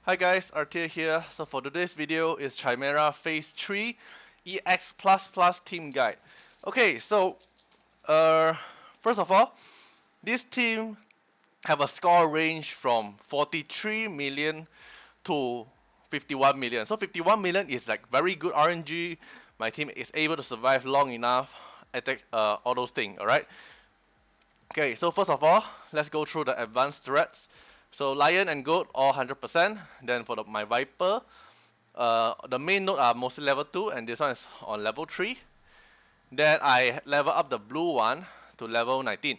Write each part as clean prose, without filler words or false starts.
Hi guys, Artiar here. So for today's video is Chimera Phase 3 EX++ team guide. Okay, so first of all, this team have a score range from 43 million to 51 million. So 51 million is like very good RNG. My team is able to survive long enough, attack all those things, alright? Okay, so first of all, let's go through the advanced threats. So lion and goat all 100%. Then for my viper, the main node are mostly level 2 and this one is on level 3. Then I level up the blue one to level 19.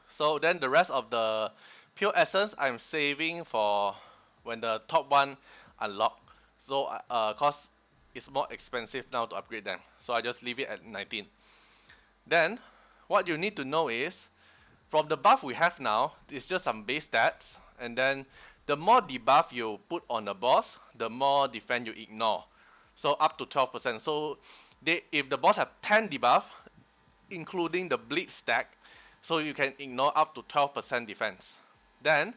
So then the rest of the pure essence I'm saving for when the top one unlock. So cause it's more expensive now to upgrade them. So I just leave it at 19. Then what you need to know is from the buff we have now, it's just some base stats, and then the more debuff you put on the boss, the more defense you ignore. So up to 12%. So if the boss have 10 debuff, including the bleed stack, so you can ignore up to 12% defense. Then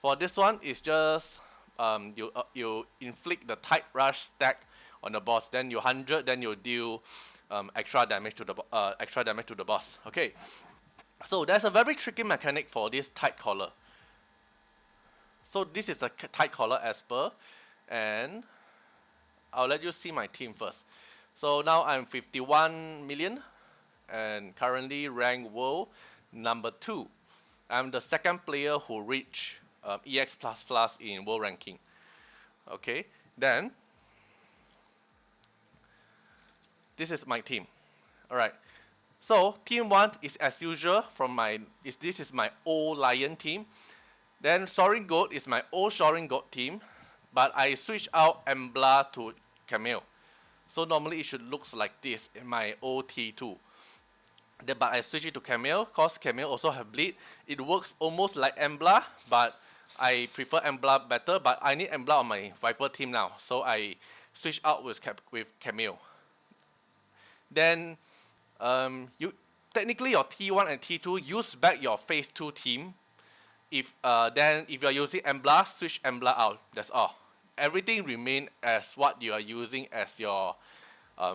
for this one, it's just you inflict the tight rush stack on the boss. Then you 100, then you deal extra damage to the boss. Okay. So there's a very tricky mechanic for this tight collar. So this is the tight collar as per, and I'll let you see my team first. So now I'm 51 million and currently ranked world number 2. I'm the second player who reached EX++ in world ranking. Okay, then this is my team. Alright. So team 1 is as usual this is my old lion team. Then Soaring Goat is my old Soaring Goat team, but I switched out Embla to Camille. So normally it should look like this in my old T2. But I switched it to Camille because Camille also have bleed. It works almost like Embla, but I prefer Embla better, but I need Embla on my Viper team now. So I switched out with Camille. Then technically your T1 and T2 use back your phase 2 team. Then if you are using Embla, switch Embla out. That's all. Everything remain as what you are using as your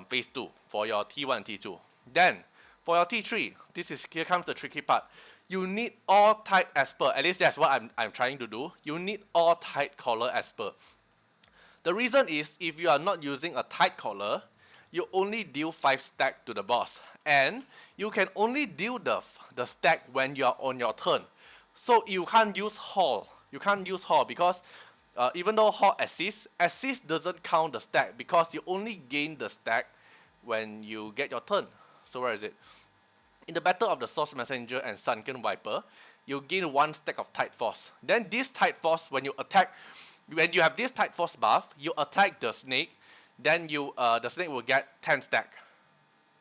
phase 2 for your T1 and T2. Then for your T3, here comes the tricky part. You need all tight as per. At least that's what I'm trying to do. You need all tight collar as per. The reason is if you are not using a tight collar, you only deal 5 stack to the boss, and you can only deal the stack when you are on your turn. So you can't use Hall. You can't use Hall because even though Hall assist doesn't count the stack because you only gain the stack when you get your turn. So where is it? In the Battle of the Source Messenger and Sunken Viper, you gain 1 stack of Tight Force. Then this Tight Force, when you have this Tight Force buff, you attack the snake, then the snake will get 10 stack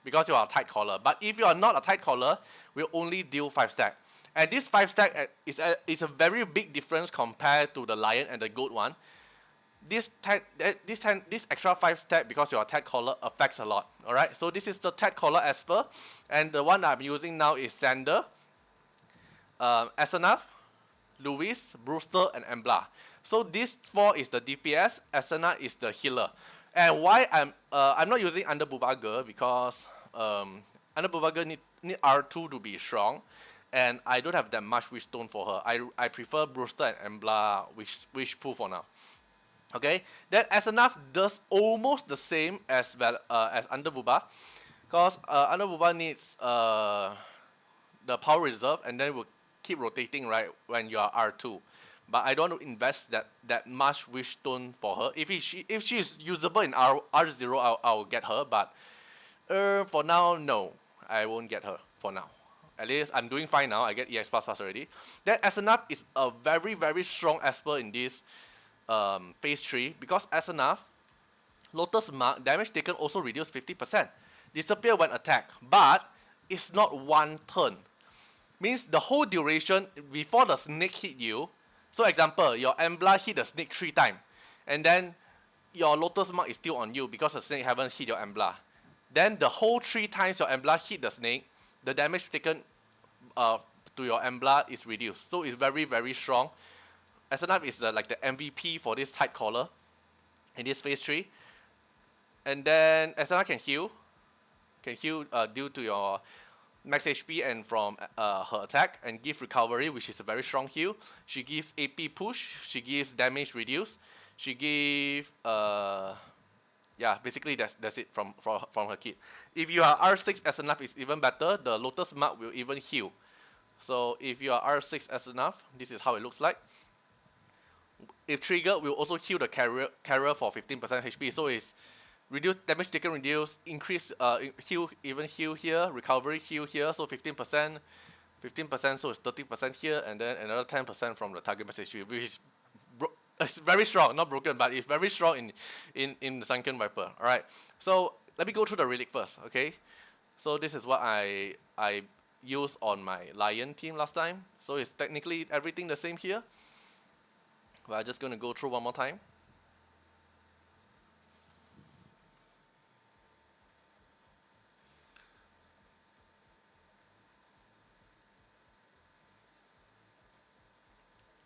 because you are a tight collar. But if you are not a tight collar, we'll only deal 5 stack. And this 5 stack is a very big difference compared to the lion and the goat one. This extra 5 stack because you are tight collar affects a lot. Alright, so this is the tight collar as per, and the one I'm using now is Sander, Asenath, Luis, Brewster, and Embla. So this 4 is the DPS, Asena is the healer. And why I'm not using Under Bubager because Under Bubager need R2 to be strong, and I don't have that much wish stone for her. I prefer Brewster and Embla wish pool for now. Okay, then Asenath does almost the same as Under Buba, because Under Buba needs the power reserve and then will keep rotating right when you are R2. But I don't want to invest that much wish stone for her. If she is usable in R0, I'll get her. But for now, no, I won't get her for now. At least I'm doing fine now. I get EX++ already. Then Asenath is a very very strong Esper in this phase 3 because Asenath, Lotus Mark damage taken also reduced 50%. Disappear when attacked, but it's not one turn. Means the whole duration before the snake hit you. So example, your Embla hit the snake 3 times, and then your Lotus Mark is still on you because the snake haven't hit your Embla. Then the whole 3 times your Embla hit the snake, the damage taken to your Embla is reduced. So it's very very strong. SNF is like the MVP for this tight caller in this phase 3. And then SNF can heal due to your max HP and from her attack, and give recovery, which is a very strong heal. She gives AP push, she gives damage reduce, she gives yeah, basically that's it from her kit. If you are R6 as enough is even better. The Lotus Mark will even heal. So if you are R6 as enough, this is how it looks like. If triggered, will also heal the carrier for 15% HP. So it's reduce damage taken, reduce, increase heal, even heal here, recovery heal here. So 15%, 15%. So it's 30% here, and then another 10% from the target max HP, which is it's very strong, not broken, but it's very strong in the Sunken Viper. Alright, so let me go through the Relic first, okay? So this is what I used on my Lion team last time. So it's technically everything the same here. But I'm just going to go through one more time.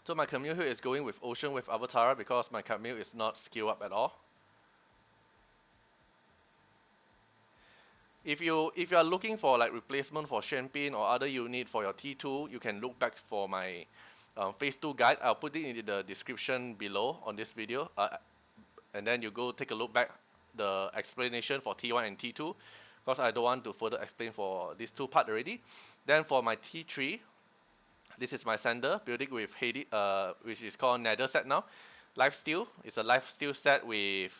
So my Camille here is going with Ocean with Avatar because my Camille is not skill up at all. If you are looking for like replacement for Champagne or other unit for your T2, you can look back for my phase 2 guide. I'll put it in the description below on this video, and then you go take a look back the explanation for T1 and T2, because I don't want to further explain for these two parts already. Then for my T3, this is my sender building with Hades, which is called Nether set now. Lifesteal, it's a lifesteal set with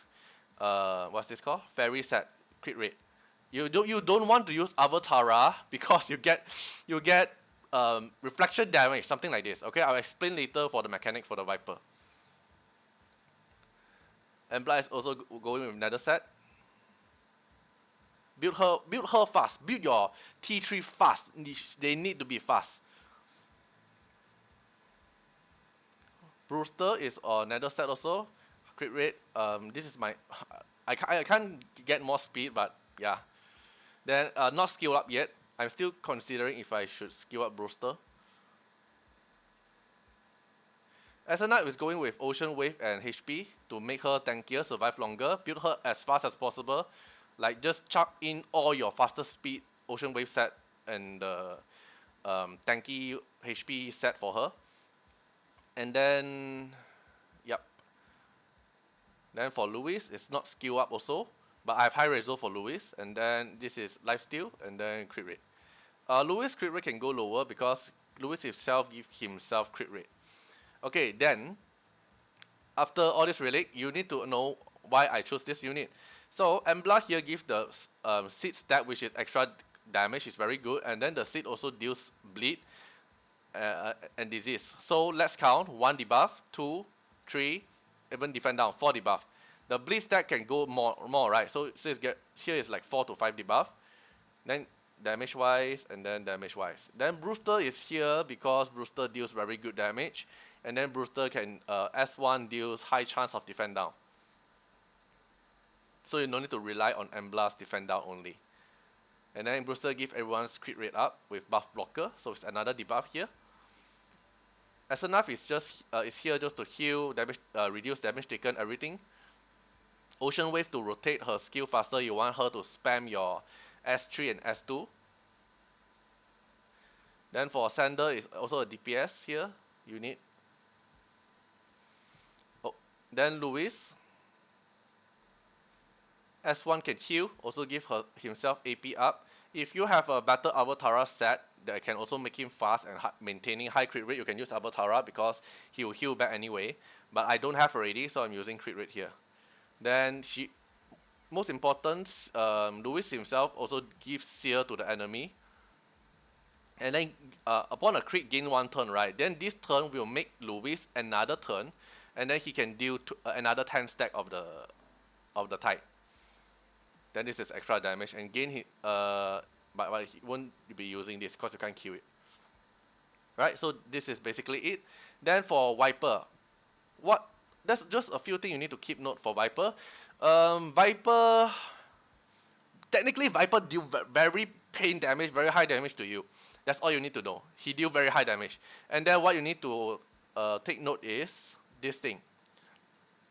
what's this called? Fairy set, crit rate. You don't want to use Avatara because you get reflection damage, something like this. Okay, I'll explain later for the mechanic for the Viper. Embla is also going with Nether set. Build her fast. Build your T3 fast. They need to be fast. Brewster is on Nether set also. Crit rate. This is my. I can't get more speed, but yeah. Then not skill up yet. I'm still considering if I should skill up Brewster. SNF is going with Ocean Wave and HP to make her tankier, survive longer. Build her as fast as possible. Like just chuck in all your fastest speed Ocean Wave set and the tanky HP set for her. And then, yep. Then for Louis, it's not skill up also, but I have high result for Louis. And then this is lifesteal and then crit rate. Louis crit rate can go lower because Louis himself gives himself crit rate. Okay, then after all this relic, you need to know why I chose this unit. So Embla here gives the seed stat, which is extra damage, is very good, and then the seed also deals bleed and disease. So let's count: 1 debuff, 2, 3, even defend down, 4 debuff. The bleed stat can go more, right? So here is like 4 to 5 debuff. Then damage wise and then damage wise. Then Brewster is here because Brewster deals very good damage, and then Brewster can S1 deals high chance of defend down. So you don't need to rely on Embla's defend down only. And then Brewster gives everyone's crit rate up with buff blocker, so it's another debuff here. SNF is just is here just to heal damage, reduce damage taken, everything. Ocean Wave to rotate her skill faster. You want her to spam your S3 and S2. Then for Sander is also a DPS here. You need. Oh, then Louis. S1 can heal, also give himself AP up. If you have a better Avatara set that can also make him fast and maintaining high crit rate, you can use Avatara because he will heal back anyway. But I don't have already, so I'm using crit rate here. Then most important, Louis himself also gives Seer to the enemy. And then upon a crit gain 1 turn, right? Then this turn will make Louis another turn, and then he can deal another 10 stack of the type. Then this is extra damage and gain but he won't be using this because you can't kill it. Right, so this is basically it. Then for Viper, that's just a few things you need to keep note for Viper. Viper, technically Viper deal very pain damage, very high damage to you. That's all you need to know. He deal very high damage. And then what you need to take note is this thing.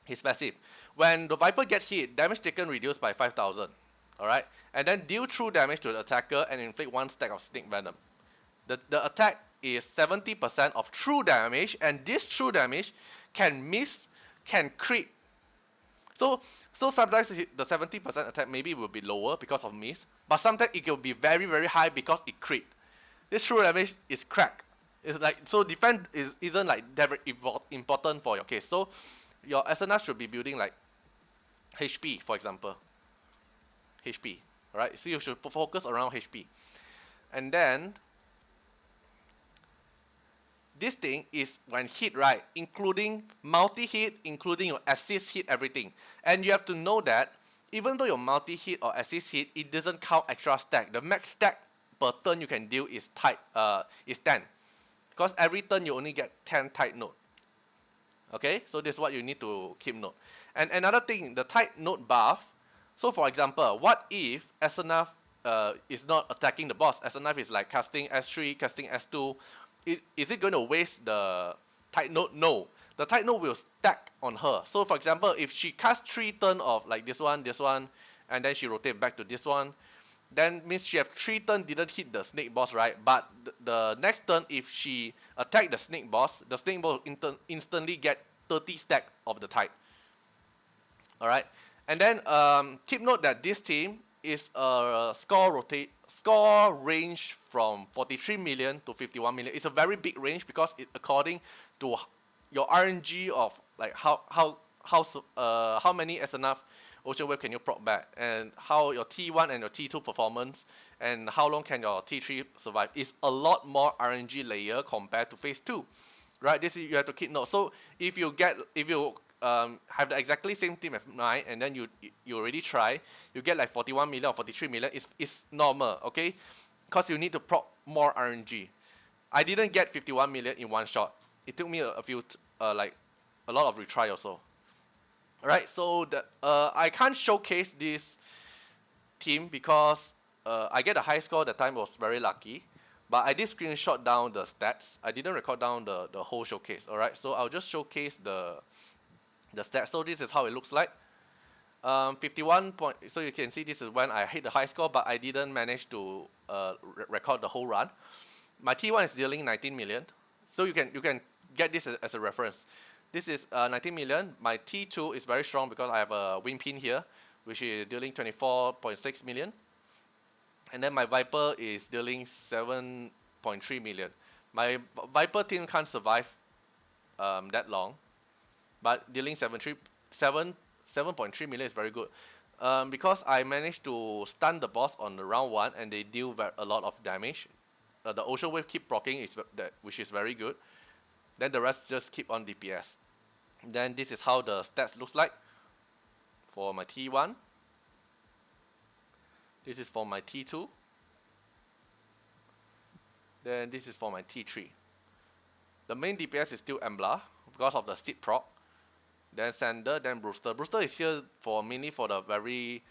His passive. When the Viper gets hit, damage taken reduced by 5,000. Alright? And then deal true damage to the attacker and inflict 1 stack of snake venom. The attack is 70% of true damage, and this true damage can miss, can crit. So sometimes the 70% attack maybe will be lower because of miss, but sometimes it will be very, very high because it crit. This true damage is crack. It's like, so defense isn't like that important for your case. So your SNF should be building like HP, for example. HP, alright? So you should focus around HP. And then this thing is when hit, right? Including multi-hit, including your assist hit, everything. And you have to know that even though your multi-hit or assist hit, it doesn't count extra stack. The max stack per turn you can deal is 10. Because every turn you only get 10 tight note. Okay, so this is what you need to keep note. And another thing, the tight note buff. So for example, what if SNF is not attacking the boss? SNF is like casting S3, casting S2. Is it going to waste the tight note? No. The tight note will stack on her. So for example, if she casts 3 turns of like this one, and then she rotates back to this one, then means she have 3 turns didn't hit the snake boss, right? But the next turn, if she attack the snake boss will instantly get 30 stack of the tight. Alright? And then keep note that this team is a score range from 43 million to 51 million. It's a very big range because it according to your RNG of like how many SNF Ocean Wave can you prop back, and how your T1 and your T2 performance, and how long can your T3 survive. Is a lot more RNG layer compared to phase 2, right? This is, you have to keep note. So if you have the exactly same team as mine, and then you already try, you get like 41 million or 43 million, it's normal, okay? Because you need to prop more RNG. I didn't get 51 million in one shot. It took me a few, like a lot of retry also. Alright, so I can't showcase this team because I get a high score that time, was very lucky. But I did screenshot down the stats. I didn't record down the whole showcase. Alright, so I'll just showcase the stats. So this is how it looks like. 51 point. So you can see this is when I hit the high score, but I didn't manage to record the whole run. My T1 is dealing 19 million. So you can get this as a reference. This is 19 million. My T2 is very strong because I have a win pin here, which is dealing 24.6 million. And then my Viper is dealing 7.3 million. My Viper team can't survive that long, but dealing 7.3 million is very good. Because I managed to stun the boss on the round 1 and they deal a lot of damage. The Ocean Wave keep proccing, which is very good. Then the rest just keep on DPS. Then this is how the stats looks like for my T1. This is for my T2. Then this is for my T3. The main DPS is still Embla because of the seed proc. Then Sander, then Brewster. Brewster is here for mainly for the very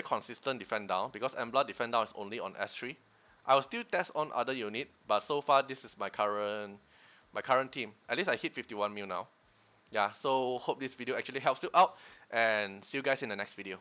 consistent defend down, because Embla defend down is only on S3. I will still test on other unit, but so far this is my current team. At least I hit 51 mil now. Yeah, so hope this video actually helps you out, and see you guys in the next video.